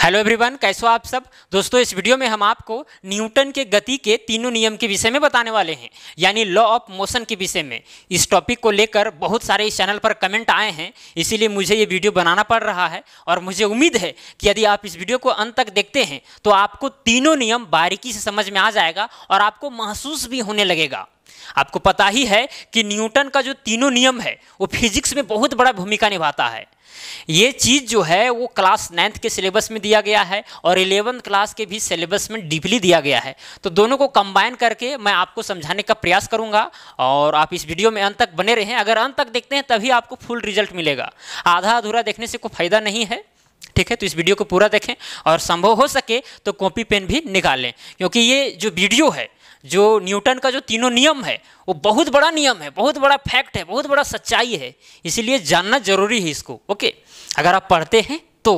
Hello everyone, कैसे हो आप सब। दोस्तों, इस वीडियो में हम आपको न्यूटन के गति के तीनों नियम के विषय में बताने वाले हैं, यानी लॉ ऑफ मोशन के विषय में। इस टॉपिक को लेकर बहुत सारे इस चैनल पर कमेंट आए हैं, इसीलिए मुझे ये वीडियो बनाना पड़ रहा है। और मुझे उम्मीद है कि यदि आप इस वीडियो को अंत तक देखते हैं तो आपको तीनों नियम बारीकी से समझ में आ जाएगा और आपको महसूस भी होने लगेगा। आपको पता ही है कि न्यूटन का जो तीनों नियम है वो फिजिक्स में बहुत बड़ा भूमिका निभाता है। ये चीज़ जो है वो क्लास 9th के सिलेबस में दिया गया है और 11th क्लास के भी सिलेबस में डीपली दिया गया है। तो दोनों को कंबाइन करके मैं आपको समझाने का प्रयास करूंगा और आप इस वीडियो में अंत तक बने रहें। अगर अंत तक देखते हैं तभी आपको फुल रिजल्ट मिलेगा, आधा अधूरा देखने से कोई फायदा नहीं है। ठीक है, तो इस वीडियो को पूरा देखें और संभव हो सके तो कॉपी पेन भी निकाल लें, क्योंकि ये जो वीडियो है, जो न्यूटन का जो तीनों नियम है वो बहुत बड़ा नियम है, बहुत बड़ा फैक्ट है, बहुत बड़ा सच्चाई है, इसीलिए जानना जरूरी है इसको। ओके, अगर आप पढ़ते हैं तो,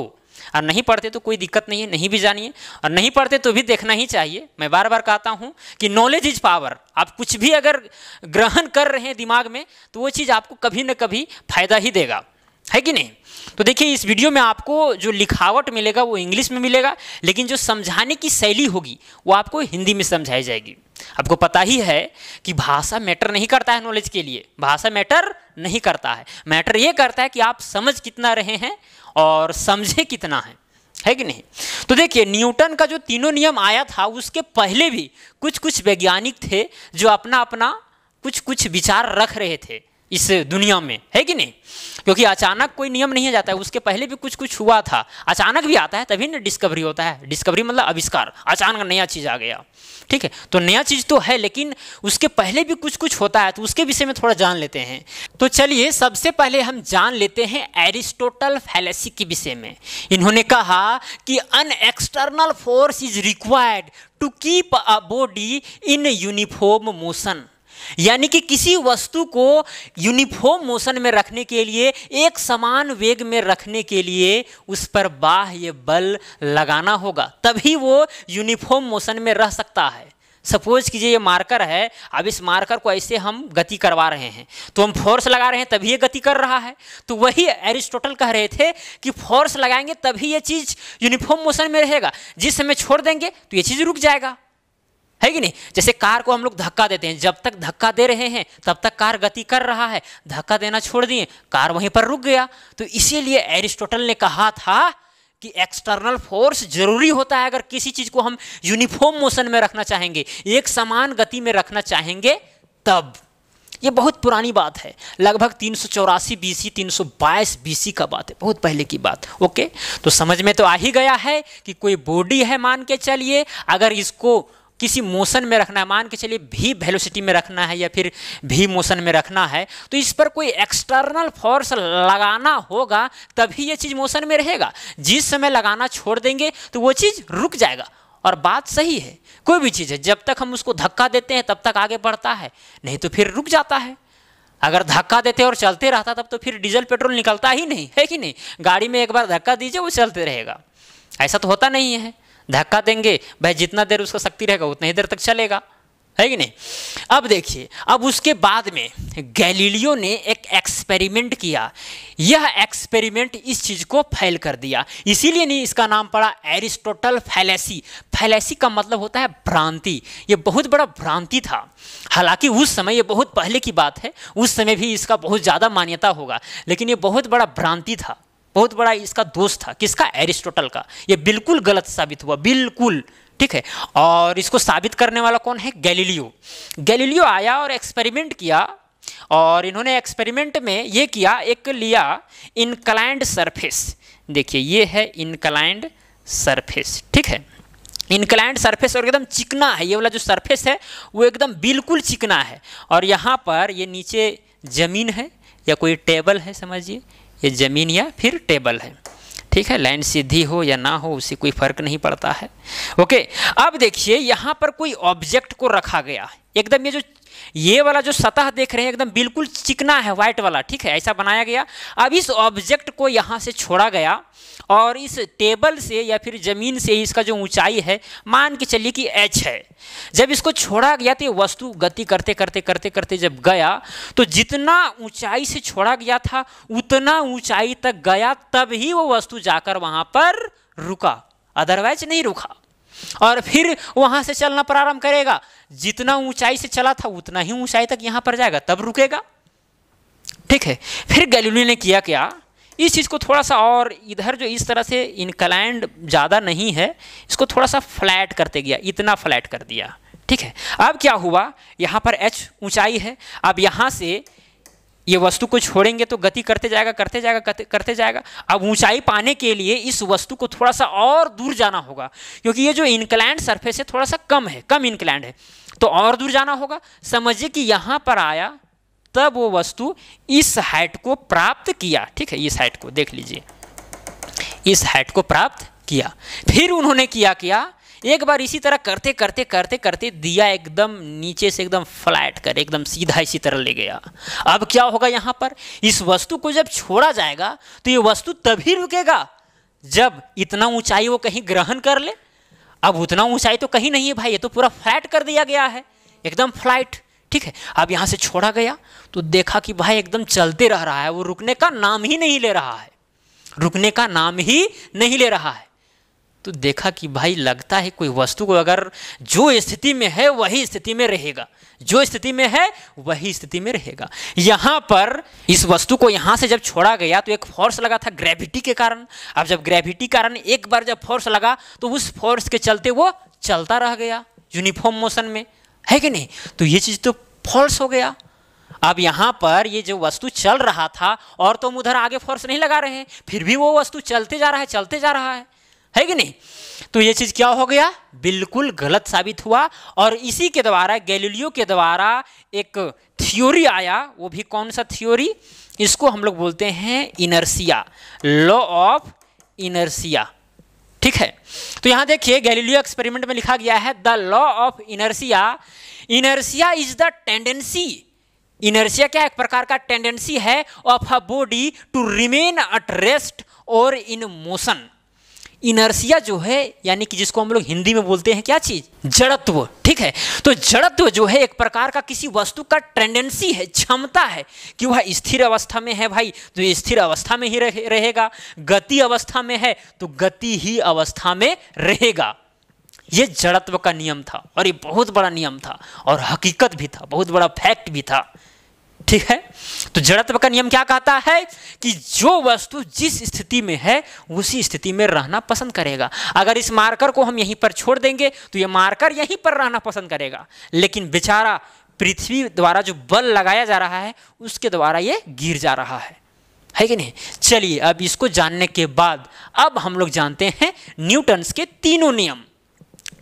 और नहीं पढ़ते तो कोई दिक्कत नहीं है, नहीं भी जानिए, और नहीं पढ़ते तो भी देखना ही चाहिए। मैं बार बार कहता हूँ कि नॉलेज इज पावर। आप कुछ भी अगर ग्रहण कर रहे हैं दिमाग में तो वो चीज़ आपको कभी न कभी फायदा ही देगा, है कि नहीं। तो देखिए, इस वीडियो में आपको जो लिखावट मिलेगा वो इंग्लिश में मिलेगा, लेकिन जो समझाने की शैली होगी वो आपको हिंदी में समझाई जाएगी। आपको पता ही है कि भाषा मैटर नहीं करता है नॉलेज के लिए, भाषा मैटर नहीं करता है। मैटर ये करता है कि आप समझ कितना रहे हैं और समझे कितना है कि नहीं। तो देखिए, न्यूटन का जो तीनों नियम आया था उसके पहले भी कुछ वैज्ञानिक थे जो अपना अपना कुछ विचार रख रहे थे इस दुनिया में, है कि नहीं। क्योंकि अचानक कोई नियम नहीं आ जाता है, उसके पहले भी कुछ हुआ था। अचानक भी आता है तभी ना डिस्कवरी होता है। डिस्कवरी मतलब आविष्कार, अचानक नया चीज़ आ गया। ठीक है, तो नया चीज़ तो है, लेकिन उसके पहले भी कुछ होता है, तो उसके विषय में थोड़ा जान लेते हैं। तो चलिए, सबसे पहले हम जान लेते हैं एरिस्टोटल फैलेसी के विषय में। इन्होंने कहा कि an external force is required to keep a body in uniform motion, यानी कि किसी वस्तु को यूनिफॉर्म मोशन में रखने के लिए, एक समान वेग में रखने के लिए उस पर बाह्य बल लगाना होगा, तभी वो यूनिफॉर्म मोशन में रह सकता है। सपोज कीजिए ये मार्कर है, अब इस मार्कर को ऐसे हम गति करवा रहे हैं तो हम फोर्स लगा रहे हैं तभी ये गति कर रहा है। तो वही एरिस्टोटल कह रहे थे कि फोर्स लगाएंगे तभी ये चीज़ यूनिफॉर्म मोशन में रहेगा, जिस समय छोड़ देंगे तो ये चीज़ रुक जाएगा, है कि नहीं। जैसे कार को हम लोग धक्का देते हैं, जब तक धक्का दे रहे हैं तब तक कार गति कर रहा है, धक्का देना छोड़ दिए कार वहीं पर रुक गया। तो इसीलिए एरिस्टोटल ने कहा था कि एक्सटर्नल फोर्स जरूरी होता है अगर किसी चीज़ को हम यूनिफॉर्म मोशन में रखना चाहेंगे, एक समान गति में रखना चाहेंगे तब। ये बहुत पुरानी बात है, लगभग 384 BC 322 BC का बात है, बहुत पहले की बात। ओके, तो समझ में तो आ ही गया है कि कोई बॉडी है, मान के चलिए, अगर इसको किसी मोशन में रखना है, मान के चलिए भी वेलोसिटी में रखना है या फिर भी मोशन में रखना है, तो इस पर कोई एक्सटर्नल फोर्स लगाना होगा तभी ये चीज़ मोशन में रहेगा। जिस समय लगाना छोड़ देंगे तो वो चीज़ रुक जाएगा। और बात सही है, कोई भी चीज़ है जब तक हम उसको धक्का देते हैं तब तक आगे बढ़ता है, नहीं तो फिर रुक जाता है। अगर धक्का देते और चलते रहता तब तो फिर डीजल पेट्रोल निकलता ही नहीं, है कि नहीं। गाड़ी में एक बार धक्का दीजिए वो चलते रहेगा, ऐसा तो होता नहीं है। धक्का देंगे भाई, जितना देर उसका शक्ति रहेगा उतनी ही देर तक चलेगा, है कि नहीं। अब देखिए, अब उसके बाद में गैलीलियो ने एक एक्सपेरिमेंट किया। यह एक्सपेरिमेंट इस चीज़ को फेल कर दिया, इसीलिए नहीं इसका नाम पड़ा एरिस्टोटल फैलेसी। फैलेसी का मतलब होता है भ्रांति। ये बहुत बड़ा भ्रांति था। हालांकि उस समय, ये बहुत पहले की बात है, उस समय भी इसका बहुत ज़्यादा मान्यता होगा, लेकिन ये बहुत बड़ा भ्रांति था, बहुत बड़ा इसका दोष था। किसका? एरिस्टोटल का। ये बिल्कुल गलत साबित हुआ, बिल्कुल। ठीक है, और इसको साबित करने वाला कौन है? गैलीलियो। गैलीलियो आया और एक्सपेरिमेंट किया, और इन्होंने एक्सपेरिमेंट में ये किया, एक लिया इनक्लाइंड सरफेस। देखिए, ये है इनक्लाइंड सरफेस। ठीक है, इनक्लाइंड सरफेस और एकदम चिकना है, ये वाला जो सरफेस है वो एकदम बिल्कुल चिकना है, और यहाँ पर ये नीचे ज़मीन है या कोई टेबल है, समझिए ये ज़मीन या फिर टेबल है। ठीक है, लाइन सीधी हो या ना हो उससे कोई फर्क नहीं पड़ता है। ओके, अब देखिए यहाँ पर कोई ऑब्जेक्ट को रखा गया, एकदम ये वाला जो सतह देख रहे हैं एकदम बिल्कुल चिकना है, वाइट वाला। ठीक है, ऐसा बनाया गया। अब इस ऑब्जेक्ट को यहाँ से छोड़ा गया और इस टेबल से या फिर ज़मीन से इसका जो ऊंचाई है, मान के चलिए कि h है। जब इसको छोड़ा गया तो ये वस्तु गति करते करते करते करते जब गया तो जितना ऊंचाई से छोड़ा गया था उतना ऊंचाई तक गया, तब ही वो वस्तु जाकर वहाँ पर रुका। अदरवाइज नहीं रुका। और फिर वहाँ से चलना प्रारंभ करेगा, जितना ऊंचाई से चला था उतना ही ऊंचाई तक यहाँ पर जाएगा, तब रुकेगा। ठीक है, फिर गैलीलियो ने किया क्या, इस चीज़ को थोड़ा सा और इधर जो इस तरह से इनक्लाइंड ज़्यादा नहीं है, इसको थोड़ा सा फ्लैट करते गया, इतना फ्लैट कर दिया। ठीक है, अब क्या हुआ, यहाँ पर h ऊंचाई है, अब यहाँ से ये वस्तु को छोड़ेंगे तो गति करते जाएगा करते जाएगा करते जाएगा। अब ऊंचाई पाने के लिए इस वस्तु को थोड़ा सा और दूर जाना होगा, क्योंकि ये जो इनक्लाइंड सरफेस है थोड़ा सा कम है, कम इनक्लाइंड है, तो और दूर जाना होगा। समझिए कि यहाँ पर आया, तब वो वस्तु इस हाइट को प्राप्त किया। ठीक है, इस हाइट को देख लीजिए, इस हाइट को प्राप्त किया। फिर उन्होंने किया एक बार इसी तरह करते करते करते करते दिया एकदम नीचे से एकदम फ्लैट कर एकदम सीधा इसी तरह ले गया। अब क्या होगा, यहाँ पर इस वस्तु को जब छोड़ा जाएगा तो ये वस्तु तभी रुकेगा जब इतना ऊंचाई वो कहीं ग्रहण कर ले। अब उतना ऊंचाई तो कहीं नहीं है भाई, ये तो पूरा फ्लैट कर दिया गया है, एकदम फ्लैट। ठीक है, अब यहाँ से छोड़ा गया तो देखा कि भाई एकदम चलते रह रहा है, वो रुकने का नाम ही नहीं ले रहा है, रुकने का नाम ही नहीं ले रहा है। तो देखा कि भाई लगता है कोई वस्तु को अगर जो स्थिति में है वही स्थिति में रहेगा, जो स्थिति में है वही स्थिति में रहेगा। यहाँ पर इस वस्तु को यहाँ से जब छोड़ा गया तो एक फोर्स लगा था ग्रेविटी के कारण। अब जब ग्रेविटी कारण एक बार जब फोर्स लगा तो उस फोर्स के चलते वो चलता रह गया यूनिफॉर्म मोशन में, है कि नहीं। तो ये चीज़ तो फॉल्स हो गया। अब यहाँ पर ये जो वस्तु चल रहा था और तो हम उधर आगे फोर्स नहीं लगा रहे हैं, फिर भी वो वस्तु चलते जा रहा है, चलते जा रहा है कि नहीं। तो ये चीज़ क्या हो गया, बिल्कुल गलत साबित हुआ। और इसी के द्वारा गैलीलियो के द्वारा एक थ्योरी आया, वो भी कौन सा थ्योरी, इसको हम लोग बोलते हैं इनर्शिया, लॉ ऑफ इनर्शिया। ठीक है, तो यहाँ देखिए गैलीलियो एक्सपेरिमेंट में लिखा गया है the law of inertia, inertia is the tendency. Inertia क्या, एक प्रकार का टेंडेंसी है of a body to remain at rest और इन मोशन। इनर्शिया जो है यानी कि जिसको हम लोग हिंदी में बोलते हैं क्या चीज, जड़त्व। ठीक है, तो जड़त्व जो है एक प्रकार का किसी वस्तु का टेंडेंसी है, क्षमता है कि वह स्थिर अवस्था में है भाई तो ये स्थिर अवस्था में ही रहेगा, गति अवस्था में है तो गति ही अवस्था में रहेगा। ये जड़त्व का नियम था और ये बहुत बड़ा नियम था और हकीकत भी था, बहुत बड़ा फैक्ट भी था। ठीक है, तो जड़त्व का नियम क्या कहता है कि जो वस्तु जिस स्थिति में है उसी स्थिति में रहना पसंद करेगा। अगर इस मार्कर को हम यहीं पर छोड़ देंगे तो ये मार्कर यहीं पर रहना पसंद करेगा, लेकिन बेचारा पृथ्वी द्वारा जो बल लगाया जा रहा है उसके द्वारा ये गिर जा रहा है कि नहीं। चलिए अब इसको जानने के बाद अब हम लोग जानते हैं न्यूटन्स के तीनों नियम,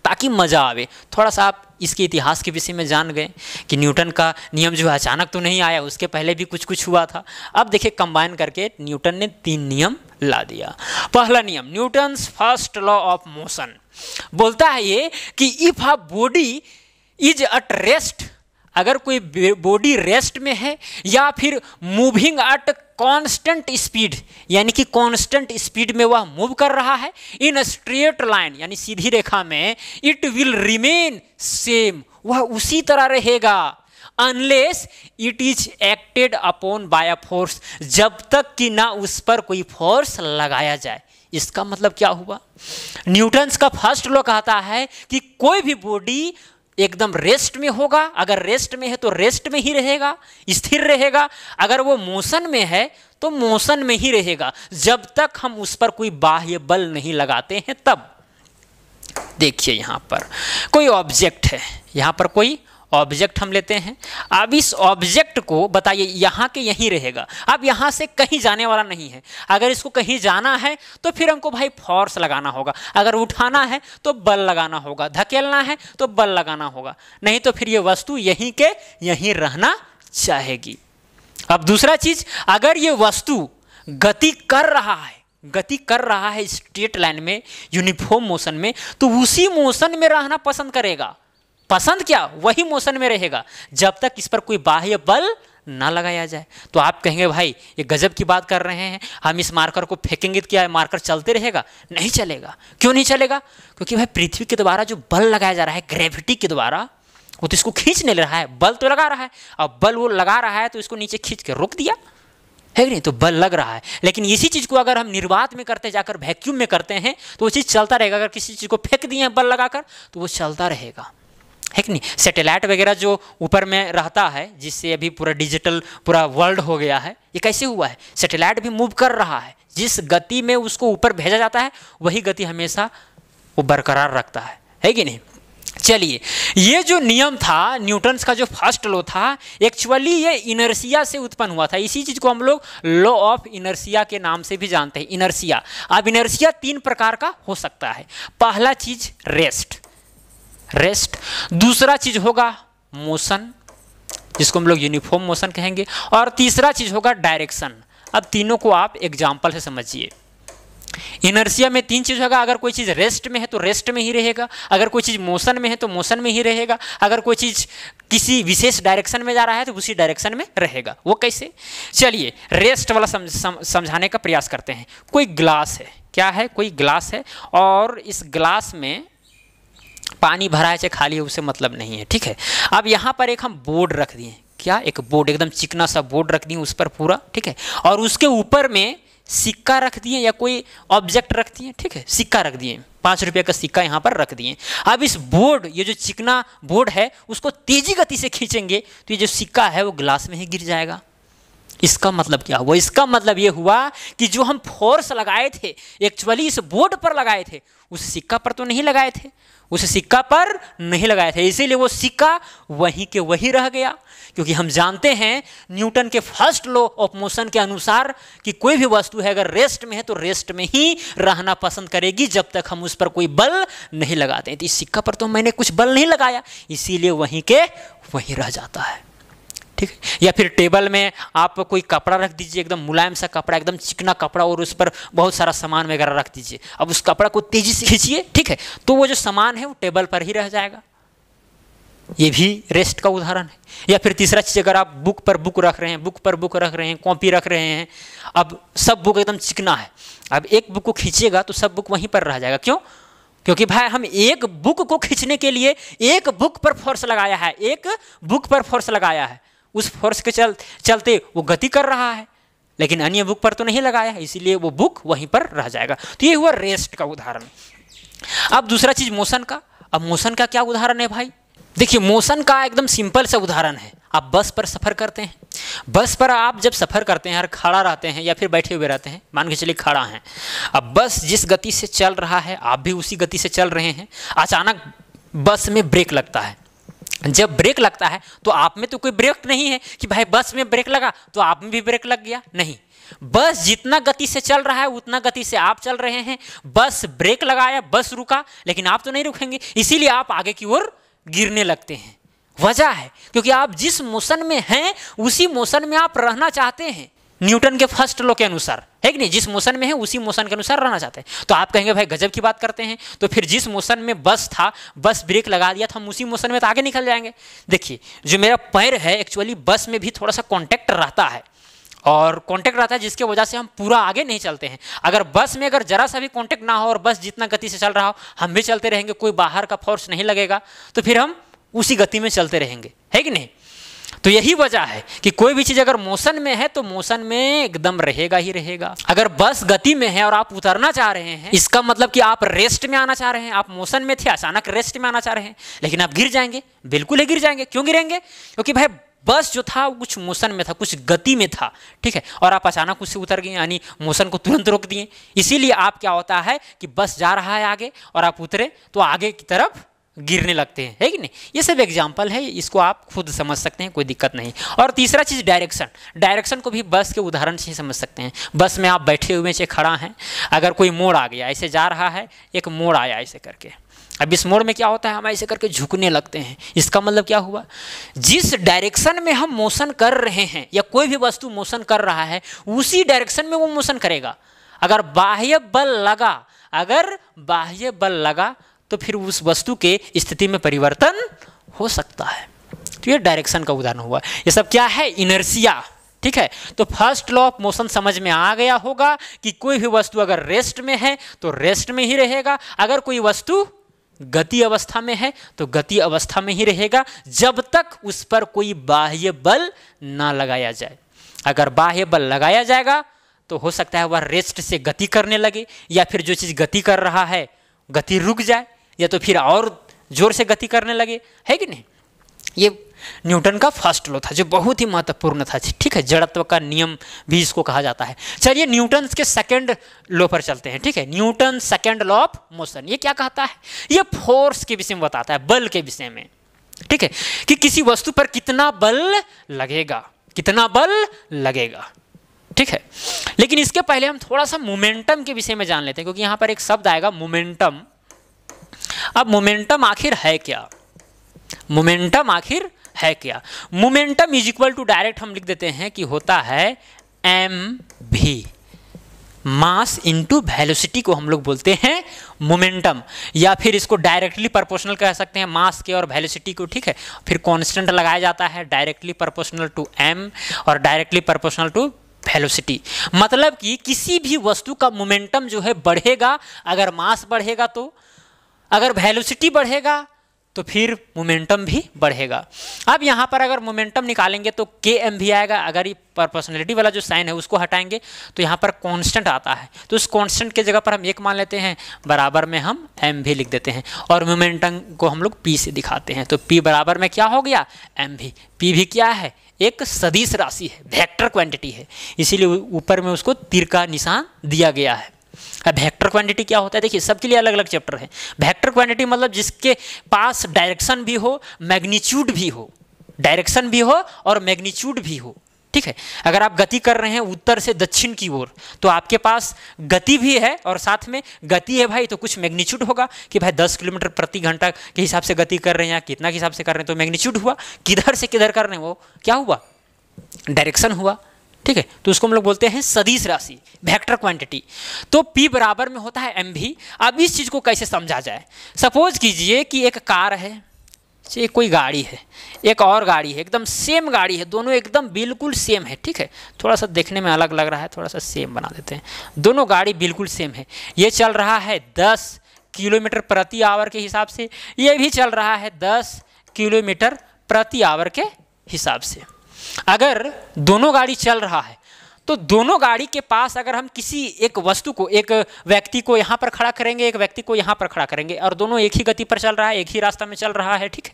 ताकि मज़ा आवे। थोड़ा सा आप इसके इतिहास के विषय में जान गए कि न्यूटन का नियम जो है अचानक तो नहीं आया, उसके पहले भी कुछ कुछ हुआ था। अब देखिए कंबाइन करके न्यूटन ने 3 नियम ला दिया। पहला नियम, Newton's first law of motion, बोलता है ये कि if a body is at rest, अगर कोई बॉडी रेस्ट में है या फिर मूविंग एट कांस्टेंट स्पीड, यानी कि कांस्टेंट स्पीड में वह मूव कर रहा है, इन स्ट्रेट लाइन यानी सीधी रेखा में, इट विल रिमेन सेम, वह उसी तरह रहेगा, unless it is acted upon bye a force, जब तक कि ना उस पर कोई फोर्स लगाया जाए। इसका मतलब क्या हुआ, न्यूटन्स का फर्स्ट लॉ कहता है कि कोई भी बॉडी एकदम रेस्ट में होगा, अगर रेस्ट में है तो रेस्ट में ही रहेगा, स्थिर रहेगा, अगर वो मोशन में है तो मोशन में ही रहेगा, जब तक हम उस पर कोई बाह्य बल नहीं लगाते हैं तब। देखिए यहाँ पर कोई ऑब्जेक्ट है, यहाँ पर कोई ऑब्जेक्ट हम लेते हैं। अब इस ऑब्जेक्ट को बताइए यहाँ के यहीं रहेगा, अब यहाँ से कहीं जाने वाला नहीं है। अगर इसको कहीं जाना है तो फिर हमको भाई फोर्स लगाना होगा, अगर उठाना है तो बल लगाना होगा, धकेलना है तो बल लगाना होगा, नहीं तो फिर ये वस्तु यहीं के यहीं रहना चाहेगी। अब दूसरा चीज, अगर ये वस्तु गति कर रहा है स्ट्रेट लाइन में, यूनिफॉर्म मोशन में, तो उसी मोशन में रहना पसंद करेगा। पसंद क्या, वही मोशन में रहेगा जब तक इस पर कोई बाह्य बल ना लगाया जाए। तो आप कहेंगे भाई ये गजब की बात कर रहे हैं, हम इस मार्कर को फेंकेंगे तो क्या मार्कर चलते रहेगा? नहीं चलेगा। क्यों नहीं चलेगा? क्योंकि भाई पृथ्वी के द्वारा जो बल लगाया जा रहा है ग्रेविटी के द्वारा, वो तो इसको खींच नहीं ले रहा है, बल तो लगा रहा है। अब बल वो लगा रहा है तो इसको नीचे खींच के रोक दिया, है कि नहीं, तो बल लग रहा है। लेकिन इसी चीज़ को अगर हम निर्वात में करते जाकर वैक्यूम में करते हैं तो वो चीज़ चलता रहेगा। अगर किसी चीज़ को फेंक दिए हैं बल लगाकर तो वो चलता रहेगा, है कि नहीं। सैटेलाइट वगैरह जो ऊपर में रहता है, जिससे अभी पूरा डिजिटल पूरा वर्ल्ड हो गया है, ये कैसे हुआ है? सैटेलाइट भी मूव कर रहा है, जिस गति में उसको ऊपर भेजा जाता है वही गति हमेशा वो बरकरार रखता है कि नहीं। चलिए, ये जो नियम था न्यूटन्स का, जो फर्स्ट लॉ था, एक्चुअली ये इनर्शिया से उत्पन्न हुआ था। इसी चीज़ को हम लोग लॉ ऑफ इनर्शिया के नाम से भी जानते हैं, इनर्शिया। अब इनर्शिया 3 प्रकार का हो सकता है। पहला चीज़ रेस्ट, दूसरा चीज़ होगा मोशन, जिसको हम लोग यूनिफॉर्म मोशन कहेंगे, और तीसरा चीज़ होगा डायरेक्शन। अब तीनों को आप एग्जाम्पल से समझिए। इनर्शिया में 3 चीज़ होगा। अगर कोई चीज़ रेस्ट में है तो रेस्ट में ही रहेगा, अगर कोई चीज़ मोशन में है तो मोशन में ही रहेगा, अगर कोई चीज़ किसी विशेष डायरेक्शन में जा रहा है तो उसी डायरेक्शन में रहेगा। वो कैसे? चलिए रेस्ट वाला समझाने का प्रयास करते हैं। कोई ग्लास है, क्या है? कोई ग्लास है, और इस ग्लास में पानी भरा है चाहे खाली है उससे मतलब नहीं है, ठीक है। अब यहाँ पर एक हम बोर्ड रख दिए, क्या? एक बोर्ड, एकदम चिकना सा बोर्ड रख दिए उस पर पूरा, ठीक है, और उसके ऊपर में सिक्का रख दिए या कोई ऑब्जेक्ट रख दिए, ठीक है, सिक्का रख दिए, 5 रुपये का सिक्का यहाँ पर रख दिए। अब इस बोर्ड, ये जो चिकना बोर्ड है, उसको तेजी गति से खींचेंगे तो ये जो सिक्का है वो ग्लास में ही गिर जाएगा। इसका मतलब क्या हुआ? इसका मतलब ये हुआ कि जो हम फोर्स लगाए थे एक्चुअली इस बोर्ड पर लगाए थे, उस सिक्का पर तो नहीं लगाए थे, उस सिक्का पर नहीं लगाए थे, इसीलिए वो सिक्का वहीं के वहीं रह गया। क्योंकि हम जानते हैं न्यूटन के फर्स्ट लॉ ऑफ मोशन के अनुसार कि कोई भी वस्तु है अगर रेस्ट में है तो रेस्ट में ही रहना पसंद करेगी जब तक हम उस पर कोई बल नहीं लगाते हैं। तो इस सिक्का पर तो मैंने कुछ बल नहीं लगाया, इसीलिए वहीं के वहीं रह जाता है, ठीक है। या फिर टेबल में आप कोई कपड़ा रख दीजिए, एकदम मुलायम सा कपड़ा, एकदम चिकना कपड़ा, और उस पर बहुत सारा सामान वगैरह रख दीजिए। अब उस कपड़ा को तेजी से खींचिए, ठीक है, तो वो जो सामान है वो टेबल पर ही रह जाएगा। ये भी रेस्ट का उदाहरण है। या फिर तीसरा चीज़, अगर आप बुक पर बुक रख रहे हैं, बुक पर बुक रख रहे हैं, कॉपी रख रहे हैं, अब सब बुक एकदम चिकना है, अब एक बुक को खींचिएगा तो सब बुक वहीं पर रह जाएगा। क्यों? क्योंकि भाई हम एक बुक को खींचने के लिए एक बुक पर फोर्स लगाया है, एक बुक पर फोर्स लगाया है, उस फोर्स के चलते वो गति कर रहा है, लेकिन अन्य बुक पर तो नहीं लगाया है, इसीलिए वो बुक वहीं पर रह जाएगा। तो ये हुआ रेस्ट का उदाहरण। अब दूसरा चीज़ मोशन का। अब मोशन का क्या उदाहरण है भाई? देखिए, मोशन का एकदम सिंपल सा उदाहरण है। आप बस पर सफ़र करते हैं, बस पर आप जब सफ़र करते हैं और खड़ा रहते हैं या फिर बैठे हुए रहते हैं, मान के चलिए खड़ा हैं, अब बस जिस गति से चल रहा है आप भी उसी गति से चल रहे हैं। अचानक बस में ब्रेक लगता है, जब ब्रेक लगता है तो आप में तो कोई ब्रेक नहीं है कि भाई बस में ब्रेक लगा तो आप में भी ब्रेक लग गया, नहीं। बस जितना गति से चल रहा है उतना गति से आप चल रहे हैं। बस ब्रेक लगाया, बस रुका, लेकिन आप तो नहीं रुकेंगे, इसीलिए आप आगे की ओर गिरने लगते हैं। वजह है क्योंकि आप जिस मोशन में हैं उसी मोशन में आप रहना चाहते हैं, न्यूटन के फर्स्ट लॉ के अनुसार, है कि नहीं। जिस मोशन में है उसी मोशन के अनुसार रहना चाहते हैं। तो आप कहेंगे भाई गजब की बात करते हैं, तो फिर जिस मोशन में बस था, बस ब्रेक लगा दिया था, हम उसी मोशन में तो आगे निकल जाएंगे। देखिए, जो मेरा पैर है एक्चुअली बस में भी थोड़ा सा कॉन्टैक्ट रहता है, और कॉन्टैक्ट रहता है जिसकी वजह से हम पूरा आगे नहीं चलते हैं। अगर बस में अगर जरा सा भी कॉन्टैक्ट ना हो और बस जितना गति से चल रहा हो हम भी चलते रहेंगे, कोई बाहर का फोर्स नहीं लगेगा, तो फिर हम उसी गति में चलते रहेंगे, है कि नहीं। तो यही वजह है कि कोई भी चीज़ अगर मोशन में है तो मोशन में एकदम रहेगा ही रहेगा। अगर बस गति में है और आप उतरना चाह रहे हैं, इसका मतलब कि आप रेस्ट में आना चाह रहे हैं। आप मोशन में थे, अचानक रेस्ट में आना चाह रहे हैं, लेकिन आप गिर जाएंगे, बिल्कुल ही गिर जाएंगे। क्यों गिरेंगे? क्योंकि भाई बस जो था कुछ मोशन में था, कुछ गति में था, ठीक है, और आप अचानक उससे उतर गए, यानी मोशन को तुरंत रोक दिए। इसीलिए आप क्या होता है कि बस जा रहा है आगे और आप उतरे तो आगे की तरफ गिरने लगते हैं, है कि नहीं। ये सब एग्जाम्पल है, इसको आप खुद समझ सकते हैं, कोई दिक्कत नहीं। और तीसरा चीज़ डायरेक्शन। डायरेक्शन को भी बस के उदाहरण से ही समझ सकते हैं। बस में आप बैठे हुए से खड़ा हैं, अगर कोई मोड़ आ गया, ऐसे जा रहा है, एक मोड़ आया ऐसे करके, अब इस मोड़ में क्या होता है, हम ऐसे करके झुकने लगते हैं। इसका मतलब क्या हुआ? जिस डायरेक्शन में हम मोशन कर रहे हैं या कोई भी वस्तु मोशन कर रहा है उसी डायरेक्शन में वो मोशन करेगा। अगर बाह्य बल लगा तो फिर उस वस्तु के स्थिति में परिवर्तन हो सकता है। तो ये डायरेक्शन का उदाहरण हुआ। ये सब क्या है? इनर्शिया, ठीक है। तो फर्स्ट लॉ ऑफ मोशन समझ में आ गया होगा कि कोई भी वस्तु अगर रेस्ट में है तो रेस्ट में ही रहेगा, अगर कोई वस्तु गति अवस्था में है तो गति अवस्था में ही रहेगा, जब तक उस पर कोई बाह्य बल ना लगाया जाए। अगर बाह्य बल लगाया जाएगा तो हो सकता है वह रेस्ट से गति करने लगे, या फिर जो चीज़ गति कर रहा है गति रुक जाए, या तो फिर और जोर से गति करने लगे, है कि नहीं। ये न्यूटन का फर्स्ट लॉ था जो बहुत ही महत्वपूर्ण था, ठीक है, जड़त्व का नियम भी इसको कहा जाता है। चलिए न्यूटन के सेकंड लॉ पर चलते हैं, ठीक है। Newton second law of motion, ये क्या कहता है, ये फोर्स के विषय में बताता है, बल के विषय में, ठीक है, कि किसी वस्तु पर कितना बल लगेगा, कितना बल लगेगा, ठीक है। लेकिन इसके पहले हम थोड़ा सा मोमेंटम के विषय में जान लेते हैं, क्योंकि यहां पर एक शब्द आएगा मोमेंटम। अब मोमेंटम आखिर है क्या, मोमेंटम आखिर है क्या। Momentum is equal to direct हम लिख देते हैं कि होता है mv, मास इनटू वेलोसिटी को हम लोग बोलते हैं मोमेंटम, या फिर इसको डायरेक्टली प्रोपोर्शनल कह सकते हैं मास के और वेलोसिटी को, ठीक है। फिर कांस्टेंट लगाया जाता है डायरेक्टली प्रोपोर्शनल टू m और डायरेक्टली प्रोपोर्शनल टू वेलोसिटी। मतलब कि किसी भी वस्तु का मोमेंटम जो है बढ़ेगा अगर मास बढ़ेगा तो, अगर वेलोसिटी बढ़ेगा तो फिर मोमेंटम भी बढ़ेगा। अब यहाँ पर अगर मोमेंटम निकालेंगे तो km भी आएगा, अगर ये प्रोपोर्शनलिटी वाला जो साइन है उसको हटाएंगे तो यहाँ पर कांस्टेंट आता है, तो उस कांस्टेंट के जगह पर हम एक मान लेते हैं, बराबर में हम m भी लिख देते हैं, और मोमेंटम को हम लोग p से दिखाते हैं। तो p बराबर में क्या हो गया m भी। p भी क्या है, एक सदिश राशि है, वेक्टर क्वांटिटी है, इसीलिए ऊपर में उसको तीर का निशान दिया गया है। अब वेक्टर क्वांटिटी क्या होता है, देखिए सबके लिए अलग अलग चैप्टर है। वेक्टर क्वांटिटी मतलब जिसके पास डायरेक्शन भी हो, मैग्नीट्यूड भी हो, डायरेक्शन भी हो और मैग्नीट्यूड भी हो, ठीक है। अगर आप गति कर रहे हैं उत्तर से दक्षिण की ओर तो आपके पास गति भी है और साथ में गति है भाई, तो कुछ मैग्नीट्यूड होगा कि भाई 10 किलोमीटर प्रति घंटा के हिसाब से गति कर रहे हैं या कितना के हिसाब से कर रहे हैं, तो मैग्नीट्यूड हुआ। किधर से किधर कर रहे हैं वो क्या हुआ, डायरेक्शन हुआ, ठीक है। तो उसको हम लोग बोलते हैं सदिश राशि, वेक्टर क्वांटिटी। तो P बराबर में होता है mv। अब इस चीज़ को कैसे समझा जाए, सपोज कीजिए कि एक कार है, एक कोई गाड़ी है, एक और गाड़ी है, एकदम सेम गाड़ी है, दोनों एकदम बिल्कुल सेम है, ठीक है। थोड़ा सा देखने में अलग लग रहा है, थोड़ा सा सेम बना देते हैं। दोनों गाड़ी बिल्कुल सेम है, ये चल रहा है 10 किलोमीटर प्रति आवर के हिसाब से, ये भी चल रहा है 10 किलोमीटर प्रति आवर के हिसाब से। अगर दोनों गाड़ी चल रहा है तो दोनों गाड़ी के पास अगर हम किसी एक वस्तु को, एक व्यक्ति को यहाँ पर खड़ा करेंगे, एक व्यक्ति को यहाँ पर खड़ा करेंगे, और दोनों एक ही गति पर चल रहा है, एक ही रास्ता में चल रहा है, ठीक है,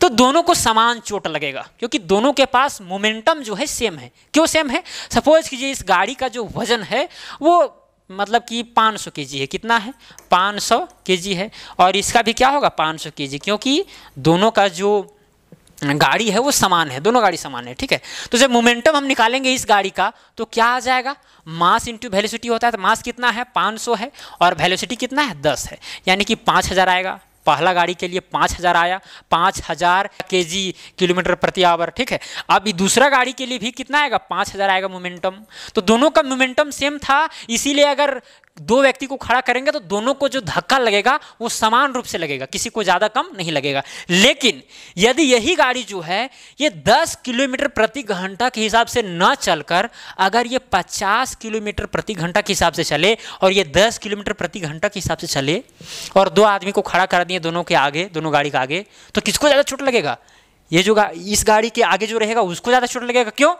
तो दोनों को समान चोट लगेगा, क्योंकि दोनों के पास मोमेंटम जो है सेम है। क्यों सेम है, सपोज कीजिए इस गाड़ी का जो वजन है वो मतलब कि 500 kg है, कितना है 500 kg है, और इसका भी क्या होगा 500 kg, क्योंकि दोनों का जो गाड़ी है वो समान है, दोनों गाड़ी समान है, ठीक है। तो जब मोमेंटम हम निकालेंगे इस गाड़ी का तो क्या आ जाएगा, मास इंटू वेलोसिटी होता है, तो मास कितना है 500 है और वेलोसिटी कितना है 10 है, यानी कि 5000 आएगा। पहला गाड़ी के लिए 5000 आया, 5000 kg किलोमीटर प्रति आवर, ठीक है। अब दूसरा गाड़ी के लिए भी कितना आएगा 5000 आएगा मोमेंटम। तो दोनों का मोमेंटम सेम था, इसीलिए अगर दो व्यक्ति को खड़ा करेंगे तो दोनों को जो धक्का लगेगा वो समान रूप से लगेगा, किसी को ज़्यादा कम नहीं लगेगा। लेकिन यदि यही गाड़ी जो है ये 10 किलोमीटर प्रति घंटा के हिसाब से न चलकर अगर ये 50 किलोमीटर प्रति घंटा के हिसाब से चले और ये 10 किलोमीटर प्रति घंटा के हिसाब से चले और दो आदमी को खड़ा कर दिए दोनों के आगे, दोनों गाड़ी के आगे, तो किसको ज़्यादा चोट लगेगा, ये जो इस गाड़ी के आगे जो रहेगा उसको ज़्यादा चोट लगेगा। क्यों,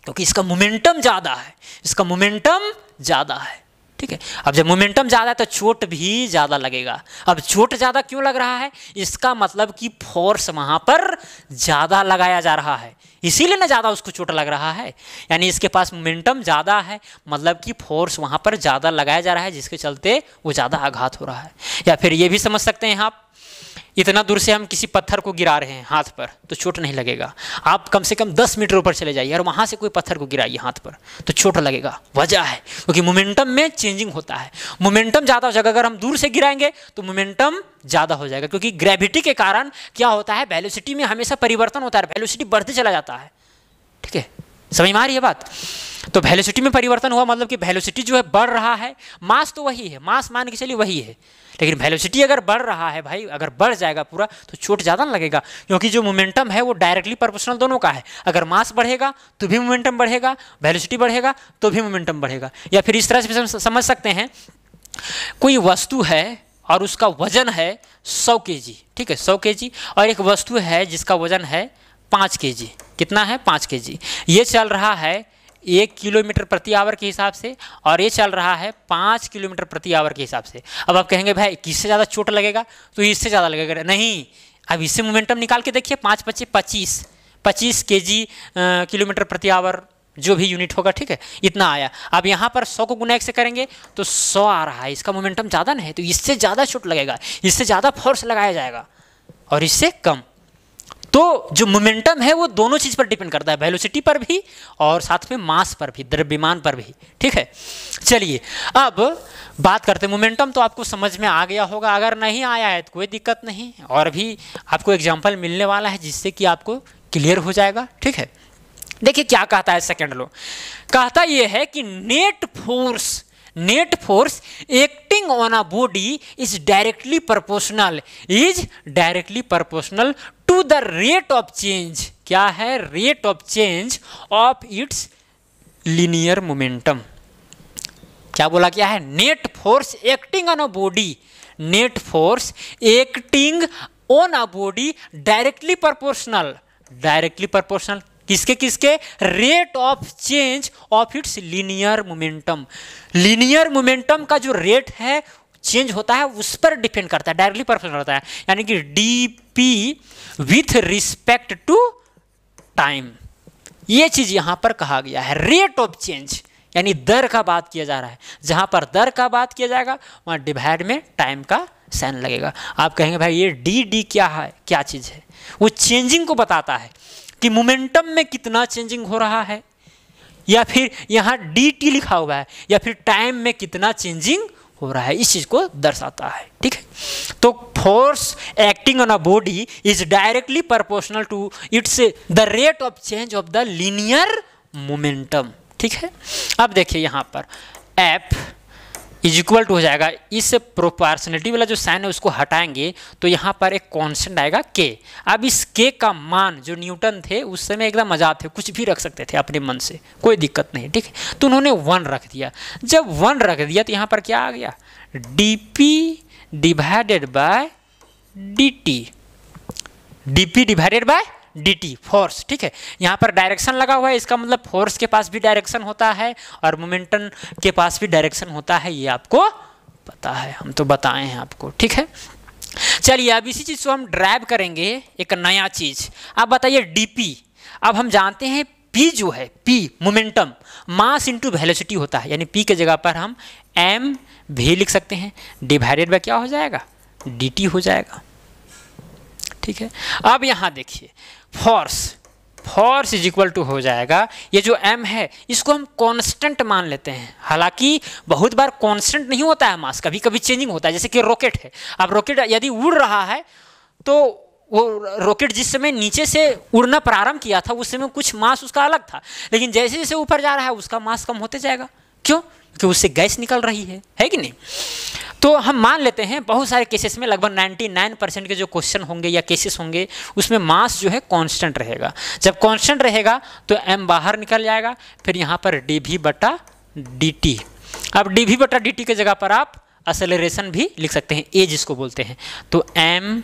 क्योंकि इसका मोमेंटम ज़्यादा है, इसका मोमेंटम ज़्यादा है, ठीक है। अब जब मोमेंटम ज़्यादा है तो चोट भी ज़्यादा लगेगा। अब चोट ज़्यादा क्यों लग रहा है, इसका मतलब कि फोर्स वहाँ पर ज़्यादा लगाया जा रहा है, इसीलिए ना ज़्यादा उसको चोट लग रहा है। यानी इसके पास मोमेंटम ज़्यादा है, मतलब कि फोर्स वहाँ पर ज़्यादा लगाया जा रहा है, जिसके चलते वो ज़्यादा आघात हो रहा है। या फिर ये भी समझ सकते हैं आप, इतना दूर से हम किसी पत्थर को गिरा रहे हैं हाथ पर तो चोट नहीं लगेगा। आप कम से कम 10 मीटर ऊपर चले जाइए और वहाँ से कोई पत्थर को गिराइए हाथ पर तो चोट लगेगा। वजह है क्योंकि मोमेंटम में चेंजिंग होता है, मोमेंटम ज़्यादा हो जाएगा। अगर हम दूर से गिराएंगे तो मोमेंटम ज़्यादा हो जाएगा, क्योंकि ग्रेविटी के कारण क्या होता है, वेलोसिटी में हमेशा परिवर्तन होता है, वेलोसिटी बढ़ते चला जाता है, ठीक है। समझ में आ रही है बात। तो वेलोसिटी में परिवर्तन हुआ मतलब कि वेलोसिटी जो है बढ़ रहा है, मास तो वही है, मास मान के चलिए वही है, लेकिन वेलोसिटी अगर बढ़ रहा है भाई, अगर बढ़ जाएगा पूरा तो चोट ज़्यादा ना लगेगा, क्योंकि जो मोमेंटम है वो डायरेक्टली प्रोपोर्शनल दोनों का है। अगर मास बढ़ेगा तो भी मोमेंटम बढ़ेगा, वेलोसिटी बढ़ेगा तो भी मोमेंटम बढ़ेगा। या फिर इस तरह से समझ सकते हैं, कोई वस्तु है और उसका वजन है 100 kg, ठीक है 100 kg, और एक वस्तु है जिसका वजन है 5 kg, कितना है 5 kg। ये चल रहा है 1 किलोमीटर प्रति आवर के हिसाब से और ये चल रहा है 5 किलोमीटर प्रति आवर के हिसाब से। अब आप कहेंगे भाई किससे ज़्यादा चोट लगेगा, तो इससे ज़्यादा लगेगा। नहीं, अब इससे मोमेंटम निकाल के देखिए, 5 × 5 = 25 kg किलोमीटर प्रति आवर जो भी यूनिट होगा, ठीक है, इतना आया। अब यहाँ पर 100 को गुना 1 से करेंगे तो 100 आ रहा है, इसका मोमेंटम ज़्यादा नहीं है, तो इससे ज़्यादा चोट लगेगा, इससे ज़्यादा फोर्स लगाया जाएगा और इससे कम। तो जो मोमेंटम है वो दोनों चीज़ पर डिपेंड करता है, वेलोसिटी पर भी और साथ में मास पर भी, द्रव्यमान पर भी, ठीक है। चलिए अब बात करते हैं मोमेंटम। तो आपको समझ में आ गया होगा, अगर नहीं आया है तो कोई दिक्कत नहीं, और भी आपको एग्जाम्पल मिलने वाला है जिससे कि आपको क्लियर हो जाएगा, ठीक है। देखिए क्या कहता है सेकंड लॉ, कहता यह है कि net force acting on a body is directly proportional to the rate of change. क्या है? Rate of change of its linear momentum. क्या बोला क्या है? Net force acting on a body, net force acting on a body directly proportional किसके? Rate of change of its linear momentum. Linear momentum का जो rate है change होता है उस पर डिपेंड करता है, डायरेक्टली प्रोपोर्शनल होता है, यानी कि DP with respect to time. ये चीज यहां पर कहा गया है, रेट ऑफ चेंज यानी दर का बात किया जा रहा है। जहां पर दर का बात किया जाएगा वहां डिवाइड में टाइम का साइन लगेगा। आप कहेंगे भाई ये डी क्या है, क्या चीज है? वो चेंजिंग को बताता है कि मोमेंटम में कितना चेंजिंग हो रहा है, या फिर यहाँ dt लिखा हुआ है, या फिर टाइम में कितना चेंजिंग हो रहा है, इस चीज को दर्शाता है, ठीक है। तो force acting on a body is directly proportional to its the rate of change of the linear momentum, ठीक है। अब देखिए यहाँ पर F इज इक्वल टू हो जाएगा, इस प्रोपोर्शनलिटी वाला जो साइन है उसको हटाएंगे तो यहाँ पर एक कांस्टेंट आएगा K। अब इस K का मान जो न्यूटन थे उस समय एकदम मजाक थे, कुछ भी रख सकते थे अपने मन से, कोई दिक्कत नहीं, ठीक है। तो उन्होंने 1 रख दिया। जब 1 रख दिया तो यहाँ पर क्या आ गया? dp divided by dt force, ठीक है। यहाँ पर डायरेक्शन लगा हुआ है, इसका मतलब फोर्स के पास भी डायरेक्शन होता है और मोमेंटम के पास भी डायरेक्शन होता है, ये आपको पता है, हम तो बताए हैं आपको, ठीक है। चलिए अब इसी चीज को हम ड्राइव करेंगे एक नया चीज। आप बताइए dp, अब हम जानते हैं p जो है, p momentum mass into velocity होता है, यानी p के जगह पर हम m भी लिख सकते हैं, डिवाइडेड बाय क्या हो जाएगा? dt हो जाएगा, ठीक है। अब यहाँ देखिए फोर्स इज इक्वल टू हो जाएगा, ये जो m है इसको हम कांस्टेंट मान लेते हैं। हालांकि बहुत बार कांस्टेंट नहीं होता है मास, कभी कभी चेंजिंग होता है, जैसे कि रॉकेट है। अब रॉकेट यदि उड़ रहा है तो वो रॉकेट जिस समय नीचे से उड़ना प्रारंभ किया था उस समय कुछ मास उसका अलग था, लेकिन जैसे जैसे ऊपर जा रहा है उसका मास कम होते जाएगा। क्यों? क्योंकि उससे गैस निकल रही है कि नहीं? तो हम मान लेते हैं बहुत सारे केसेस में, लगभग 99% के जो क्वेश्चन होंगे या केसेस होंगे उसमें मास जो है कांस्टेंट रहेगा। जब कांस्टेंट रहेगा तो m बाहर निकल जाएगा, फिर यहाँ पर dv/dt। अब dv/dt के जगह पर आप एक्सेलरेशन भी लिख सकते हैं, a जिसको बोलते हैं, तो m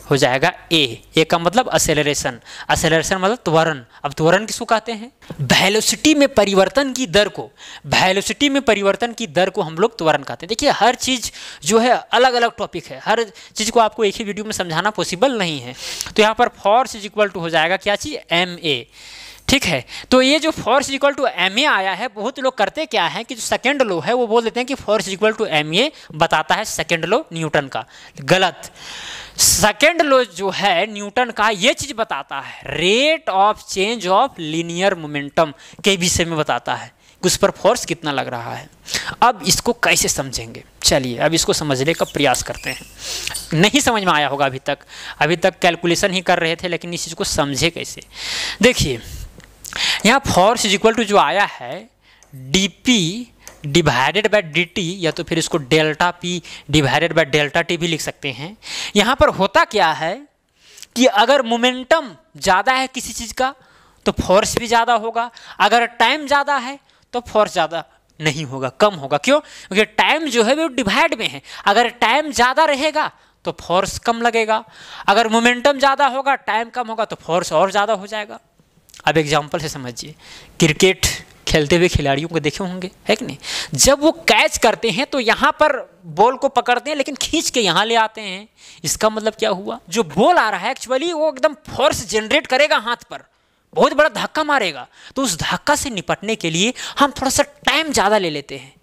हो जाएगा a का मतलब एक्सेलरेशन मतलब त्वरण। अब त्वरण किसको कहते हैं? वेलोसिटी में परिवर्तन की दर को हम लोग त्वरण कहते हैं। देखिए हर चीज जो है अलग अलग टॉपिक है, हर चीज को आपको एक ही वीडियो में समझाना पॉसिबल नहीं है। तो यहाँ पर फोर्स इज इक्वल टू हो जाएगा क्या चीज? ma, ठीक है। तो ये जो force is equal to ma आया है, बहुत लोग करते क्या है कि जो सेकेंड लॉ है वो बोल देते हैं कि force is equal to ma बताता है सेकेंड लॉ न्यूटन का। गलत। सेकेंड लॉ जो है न्यूटन का ये चीज बताता है rate of change of linear momentum के विषय में बताता है, उस पर फोर्स कितना लग रहा है। अब इसको कैसे समझेंगे? चलिए अब इसको समझने का प्रयास करते हैं। नहीं समझ में आया होगा अभी तक कैलकुलेशन ही कर रहे थे, लेकिन इस चीज को समझे कैसे? देखिए यहाँ फोर्स इज इक्वल टू जो आया है dp डिवाइडेड बाय dt, या तो फिर इसको delta p divided by delta t भी लिख सकते हैं। यहाँ पर होता क्या है कि अगर मोमेंटम ज़्यादा है किसी चीज़ का तो फोर्स भी ज़्यादा होगा, अगर टाइम ज़्यादा है तो फोर्स ज़्यादा नहीं होगा, कम होगा। क्यों? क्योंकि टाइम जो है वो डिवाइड में है, अगर टाइम ज़्यादा रहेगा तो फोर्स कम लगेगा, अगर मोमेंटम ज़्यादा होगा टाइम कम होगा तो फोर्स और ज़्यादा हो जाएगा। अब एग्जाम्पल से समझिए, क्रिकेट खेलते हुए खिलाड़ियों को देखे होंगे, है कि नहीं? जब वो कैच करते हैं तो यहाँ पर बॉल को पकड़ते हैं लेकिन खींच के यहाँ ले आते हैं। इसका मतलब क्या हुआ, जो बॉल आ रहा है एक्चुअली वो एकदम फोर्स जनरेट करेगा, हाथ पर बहुत बड़ा धक्का मारेगा। तो उस धक्का से निपटने के लिए हम थोड़ा सा टाइम ज़्यादा ले लेते हैं।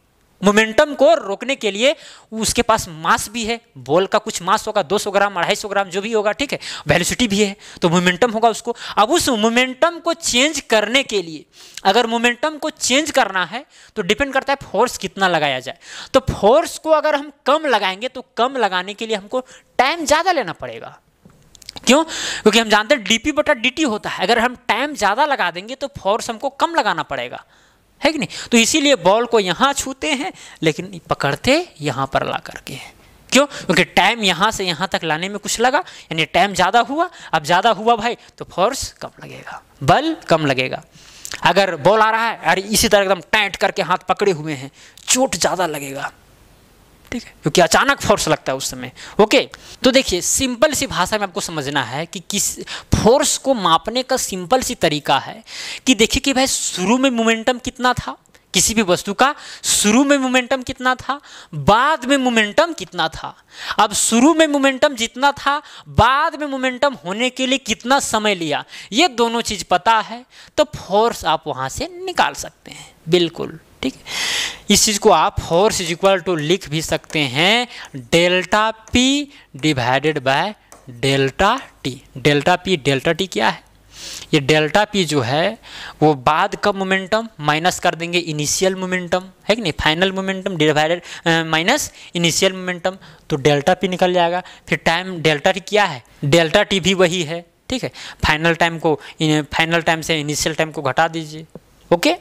मोमेंटम को रोकने के लिए उसके पास मास भी है, बॉल का कुछ मास होगा, 200 ग्राम 250 ग्राम जो भी होगा, ठीक है, वेलोसिटी भी है, तो मोमेंटम होगा उसको। अब उस मोमेंटम को चेंज करने के लिए, अगर मोमेंटम को चेंज करना है तो डिपेंड करता है फोर्स कितना लगाया जाए। तो फोर्स को अगर हम कम लगाएंगे तो कम लगाने के लिए हमको टाइम ज़्यादा लेना पड़ेगा। क्यों? क्योंकि हम जानते हैं dp बटा dt होता है। अगर हम टाइम ज़्यादा लगा देंगे तो फोर्स हमको कम लगाना पड़ेगा, है कि नहीं? तो इसीलिए बॉल को यहाँ छूते हैं लेकिन पकड़ते यहाँ पर ला करके। क्यों? क्योंकि टाइम यहाँ से यहाँ तक लाने में कुछ लगा, यानी टाइम ज़्यादा हुआ। अब ज़्यादा हुआ भाई तो फोर्स कम लगेगा, बल कम लगेगा। अगर बॉल आ रहा है अरे इसी तरह एकदम टाइट करके हाथ पकड़े हुए हैं, चोट ज़्यादा लगेगा, ठीक है, क्योंकि अचानक फोर्स लगता है उस समय। ओके, तो देखिए सिंपल सी भाषा में आपको समझना है कि किस फोर्स को मापने का सिंपल सी तरीका है कि देखिए कि भाई शुरू में मोमेंटम कितना था, किसी भी वस्तु का शुरू में मोमेंटम कितना था, बाद में मोमेंटम कितना था। अब शुरू में मोमेंटम जितना था, बाद में मोमेंटम होने के लिए कितना समय लिया, ये दोनों चीज़ पता है तो फोर्स आप वहाँ से निकाल सकते हैं, बिल्कुल ठीक है। इस चीज़ को आप फोर्स इज इक्वल टू लिख भी सकते हैं delta P divided by delta T. Delta P delta T क्या है? ये डेल्टा पी जो है वो बाद का मोमेंटम माइनस कर देंगे इनिशियल मोमेंटम, है कि नहीं, final momentum divided minus initial momentum, तो डेल्टा पी निकल जाएगा। फिर टाइम डेल्टा टी क्या है? डेल्टा टी भी वही है, ठीक है। फाइनल टाइम से इनिशियल टाइम को घटा दीजिए। ओके,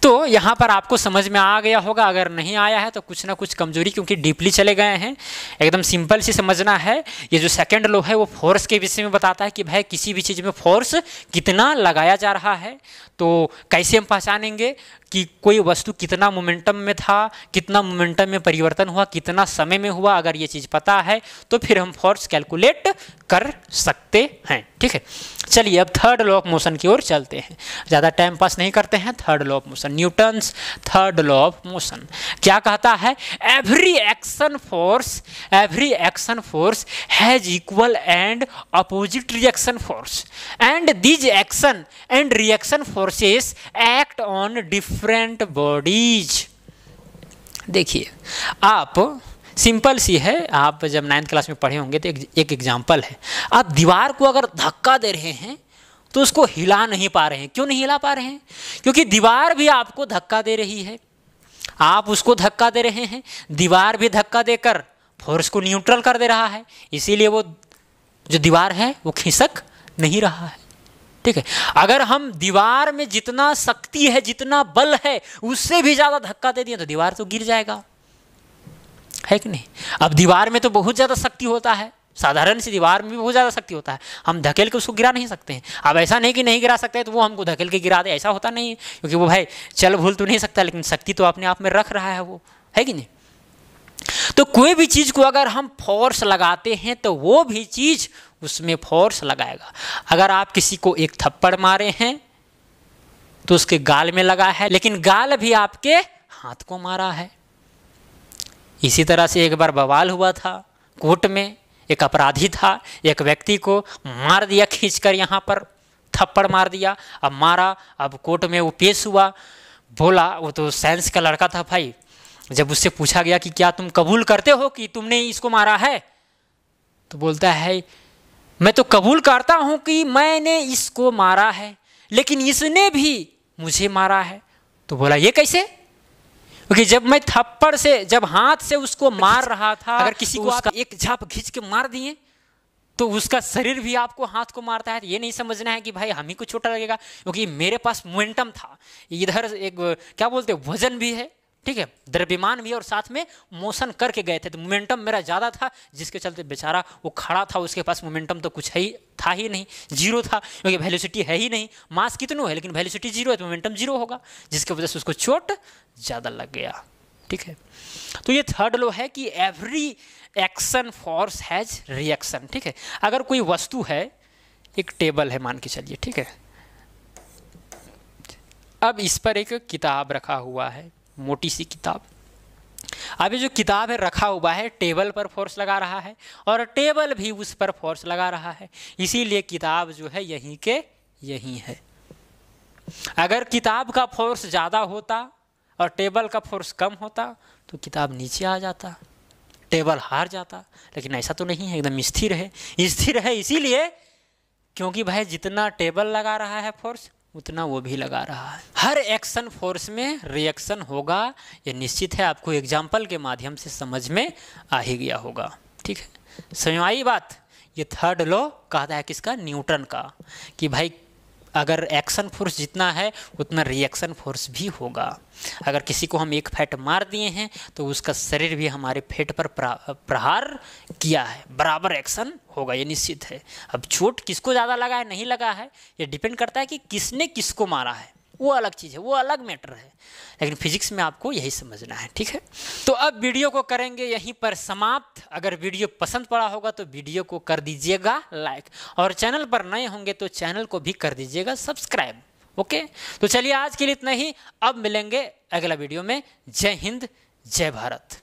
तो यहाँ पर आपको समझ में आ गया होगा। अगर नहीं आया है तो कुछ ना कुछ कमजोरी, क्योंकि डीपली चले गए हैं, एकदम सिंपल सी समझना है। ये जो सेकंड लॉ है वो फोर्स के विषय में बताता है कि भाई किसी भी चीज़ में फोर्स कितना लगाया जा रहा है। तो कैसे हम पहचानेंगे कि कोई वस्तु कितना मोमेंटम में था, कितना मोमेंटम में परिवर्तन हुआ, कितना समय में हुआ। अगर ये चीज़ पता है तो फिर हम फोर्स कैलकुलेट कर सकते हैं, ठीक है। चलिए अब थर्ड लॉ ऑफ मोशन की ओर चलते हैं, ज़्यादा टाइम पास नहीं करते हैं। Third law of motion, Newton's third law of motion क्या कहता है? Every action force has equal and opposite reaction force and these action and reaction forces act on different bodies. देखिए आप सिंपल सी है, आप जब 9th क्लास में पढ़े होंगे तो एक एग्जाम्पल है। आप दीवार को अगर धक्का दे रहे हैं तो उसको हिला नहीं पा रहे हैं। क्यों नहीं हिला पा रहे हैं? क्योंकि दीवार भी आपको धक्का दे रही है, आप उसको धक्का दे रहे हैं, दीवार भी धक्का देकर फोर्स को न्यूट्रल कर दे रहा है, इसीलिए वो जो दीवार है वो खिसक नहीं रहा है, ठीक है। अगर हम दीवार में जितना शक्ति है, जितना बल है, उससे भी ज़्यादा धक्का दे दिए तो दीवार तो गिर जाएगा, है कि नहीं। अब दीवार में तो बहुत ज़्यादा शक्ति होता है, साधारण सी दीवार में भी बहुत ज़्यादा शक्ति होता है, हम धकेल के उसको गिरा नहीं सकते हैं। अब ऐसा नहीं कि नहीं गिरा सकते हैं तो वो हमको धकेल के गिरा दे, ऐसा होता नहीं है, क्योंकि वो भाई चल भूल तो नहीं सकता, लेकिन शक्ति तो अपने आप में रख रहा है वो, है कि नहीं। तो कोई भी चीज़ को अगर हम फोर्स लगाते हैं तो वो भी चीज़ उसमें फोर्स लगाएगा। अगर आप किसी को एक थप्पड़ मारे हैं तो उसके गाल में लगा है, लेकिन गाल भी आपके हाथ को मारा है। इसी तरह से एक बार बवाल हुआ था कोर्ट में, एक अपराधी था, एक व्यक्ति को मार दिया खींचकर, यहाँ पर थप्पड़ मार दिया, अब मारा, अब कोर्ट में वो पेश हुआ, बोला, वो तो साइंस का लड़का था भाई, जब उससे पूछा गया कि क्या तुम कबूल करते हो कि तुमने इसको मारा है, तो बोलता है मैं तो कबूल करता हूँ कि मैंने इसको मारा है, लेकिन इसने भी मुझे मारा है। तो बोला ये कैसे? क्योंकि जब मैं थप्पड़ से, जब हाथ से उसको मार रहा था, अगर किसी को आप एक झाप खींच के मार दिए तो उसका शरीर भी आपको हाथ को मारता है। तो ये नहीं समझना है कि भाई हम ही को छोटा लगेगा, क्योंकि मेरे पास मोमेंटम था, इधर एक क्या बोलते हैं वजन भी है, ठीक है, द्रव्यमान भी, और साथ में मोशन करके गए थे, तो मोमेंटम मेरा ज़्यादा था, जिसके चलते बेचारा वो खड़ा था, उसके पास मोमेंटम तो कुछ है ही था ही नहीं, जीरो था, क्योंकि वेलोसिटी है ही नहीं। मास कितनों है लेकिन वेलोसिटी जीरो है तो मोमेंटम जीरो होगा, जिसकी वजह से उसको चोट ज़्यादा लग गया, ठीक है। तो ये थर्ड लॉ है कि every action force has reaction, ठीक है। अगर कोई वस्तु है, एक टेबल है मान के चलिए, ठीक है, अब इस पर एक किताब रखा हुआ है, मोटी सी किताब। अब ये जो किताब है रखा हुआ है, टेबल पर फोर्स लगा रहा है और टेबल भी उस पर फोर्स लगा रहा है, इसीलिए किताब जो है यहीं के यहीं है। अगर किताब का फोर्स ज़्यादा होता और टेबल का फोर्स कम होता तो किताब नीचे आ जाता, टेबल हार जाता, लेकिन ऐसा तो नहीं है, एकदम स्थिर है। स्थिर है इसीलिए क्योंकि भाई जितना टेबल लगा रहा है फोर्स उतना वो भी लगा रहा है। हर एक्शन फोर्स में रिएक्शन होगा, ये निश्चित है, आपको एग्जाम्पल के माध्यम से समझ में आ ही गया होगा। ठीक है, समझ में आई बात। ये थर्ड लॉ कहता है किसका, न्यूटन का, कि भाई अगर एक्शन फोर्स जितना है उतना रिएक्शन फोर्स भी होगा। अगर किसी को हम एक फैट मार दिए हैं तो उसका शरीर भी हमारे फैट पर प्रहार किया है, बराबर एक्शन होगा, ये निश्चित है। अब चोट किसको ज़्यादा लगा है नहीं लगा है ये डिपेंड करता है कि किसने किसको मारा है, वो अलग चीज़ है, वो अलग मैटर है, लेकिन फिजिक्स में आपको यही समझना है। ठीक है, तो अब वीडियो को करेंगे यहीं पर समाप्त। अगर वीडियो पसंद पड़ा होगा तो वीडियो को कर दीजिएगा लाइक, और चैनल पर नए होंगे तो चैनल को भी कर दीजिएगा सब्सक्राइब। ओके, तो चलिए आज के लिए इतना ही, अब मिलेंगे अगला वीडियो में। जय हिंद, जय भारत।